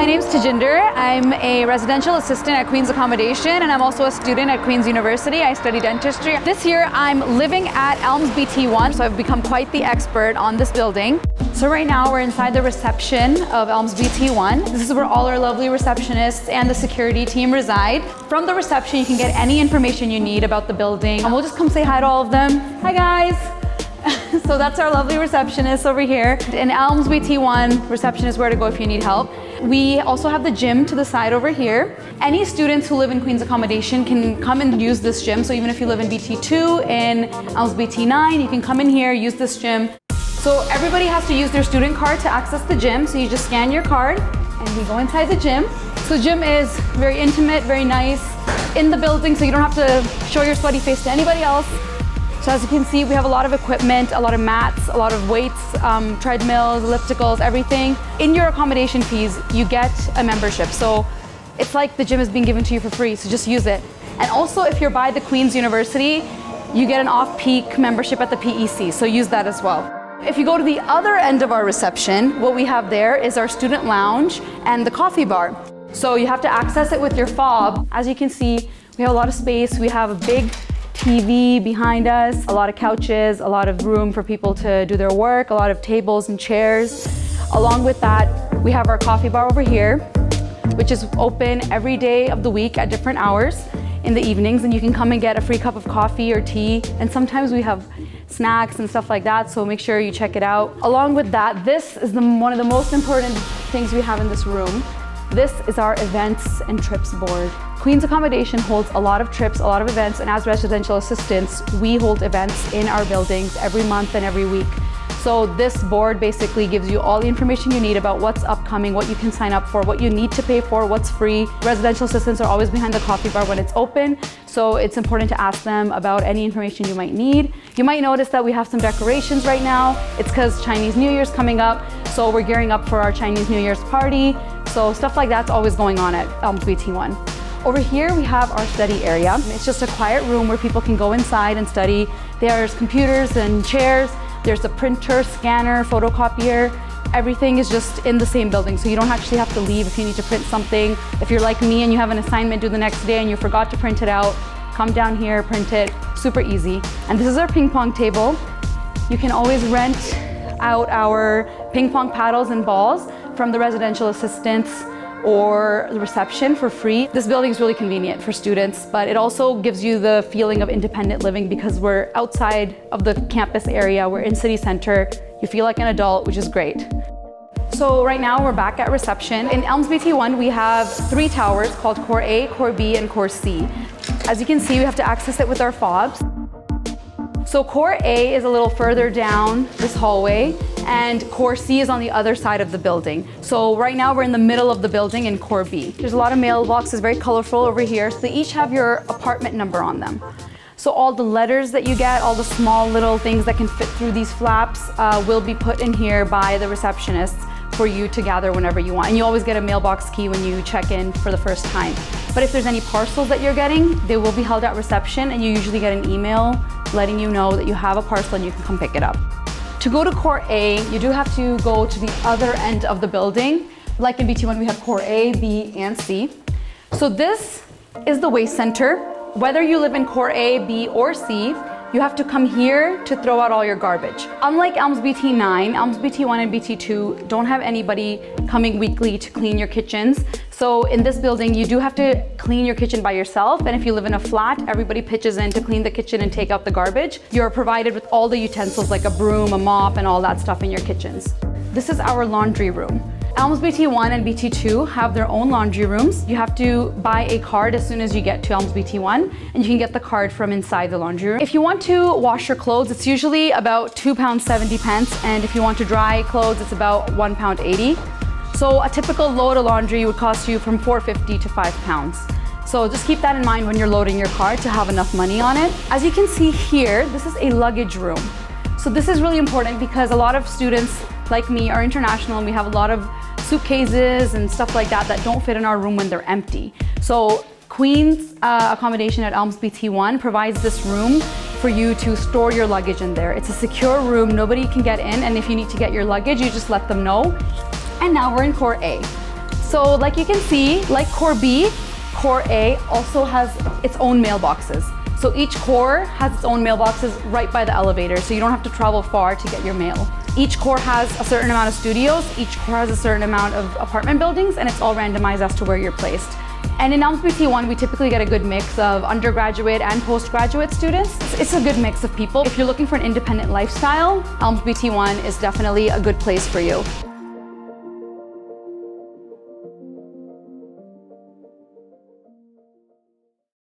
name's Tajinder. I'm a residential assistant at Queen's Accommodation, and I'm also a student at Queen's University. I study dentistry. This year, I'm living at Elms BT1, so I've become quite the expert on this building. So right now, we're inside the reception of Elms BT1. This is where all our lovely receptionists and the security team reside. From the reception, you can get any information you need about the building. And we'll just come say hi to all of them. Hi, guys. So that's our lovely receptionist over here. In Elms BT1, reception is where to go if you need help. We also have the gym to the side over here. Any students who live in Queen's Accommodation can come and use this gym. So even if you live in BT2, in Elms BT9, you can come in here, use this gym. So everybody has to use their student card to access the gym. So you just scan your card and we go inside the gym. So the gym is very intimate, very nice in the building, so you don't have to show your sweaty face to anybody else. So as you can see, we have a lot of equipment, a lot of mats, a lot of weights, treadmills, ellipticals, everything. In your accommodation fees, you get a membership. So it's like the gym is being given to you for free, so just use it. And also if you're by the Queen's University, you get an off-peak membership at the PEC, so use that as well. If you go to the other end of our reception, what we have there is our student lounge and the coffee bar. So you have to access it with your fob. As you can see, we have a lot of space. We have a big TV behind us, a lot of couches, a lot of room for people to do their work, a lot of tables and chairs. Along with that, we have our coffee bar over here, which is open every day of the week at different hours in the evenings, and you can come and get a free cup of coffee or tea. And sometimes we have snacks and stuff like that, so make sure you check it out. Along with that, this is one of the most important things we have in this room. This is our events and trips board. Queen's Accommodation holds a lot of trips, a lot of events, and as residential assistants, we hold events in our buildings every month and every week. So this board basically gives you all the information you need about what's upcoming, what you can sign up for, what you need to pay for, what's free. Residential assistants are always behind the coffee bar when it's open, so it's important to ask them about any information you might need. You might notice that we have some decorations right now. It's because Chinese New Year's coming up, so we're gearing up for our Chinese New Year's party. So stuff like that's always going on at Elms BT1. Over here we have our study area. It's just a quiet room where people can go inside and study. There's computers and chairs. There's a printer, scanner, photocopier. Everything is just in the same building, so you don't actually have to leave if you need to print something. If you're like me and you have an assignment due the next day and you forgot to print it out, come down here, print it, super easy. And this is our ping pong table. You can always rent out our ping pong paddles and balls from the residential assistants or the reception for free. This building is really convenient for students, but it also gives you the feeling of independent living because we're outside of the campus area, we're in city center, you feel like an adult, which is great. So right now we're back at reception. In Elms BT1 we have 3 towers called Core A, Core B, and Core C. As you can see, we have to access it with our fobs. So Core A is a little further down this hallway, and Core C is on the other side of the building. So right now we're in the middle of the building in Core B. There's a lot of mailboxes, very colorful over here. So they each have your apartment number on them. So all the letters that you get, all the small little things that can fit through these flaps will be put in here by the receptionists for you to gather whenever you want. And you always get a mailbox key when you check in for the first time. But if there's any parcels that you're getting, they will be held at reception, and you usually get an email letting you know that you have a parcel and you can come pick it up. To go to Core A, you do have to go to the other end of the building. Like in BT1, we have Core A, B, and C. So this is the waste center. Whether you live in Core A, B, or C, you have to come here to throw out all your garbage. Unlike Elms BT9, Elms BT1 and BT2 don't have anybody coming weekly to clean your kitchens. So in this building, you do have to clean your kitchen by yourself. And if you live in a flat, everybody pitches in to clean the kitchen and take out the garbage. You're provided with all the utensils like a broom, a mop, and all that stuff in your kitchens. This is our laundry room. Elms BT1 and BT2 have their own laundry rooms. You have to buy a card as soon as you get to Elms BT1, and you can get the card from inside the laundry room. If you want to wash your clothes, it's usually about £2.70, and if you want to dry clothes, it's about £1.80. So a typical load of laundry would cost you from £4.50 to £5. So just keep that in mind when you're loading your card to have enough money on it. As you can see here, this is a luggage room. So this is really important because a lot of students like me are international, and we have a lot of suitcases and stuff like that that don't fit in our room when they're empty. So Queen's Accommodation at Elms BT1 provides this room for you to store your luggage in there. It's a secure room, nobody can get in, and if you need to get your luggage, you just let them know. And now we're in Core A. So like you can see, like Core B, Core A also has its own mailboxes. So each core has its own mailboxes right by the elevator, so you don't have to travel far to get your mail. Each core has a certain amount of studios, each core has a certain amount of apartment buildings, and it's all randomized as to where you're placed. And in Elms BT1, we typically get a good mix of undergraduate and postgraduate students. It's a good mix of people. If you're looking for an independent lifestyle, Elms BT1 is definitely a good place for you.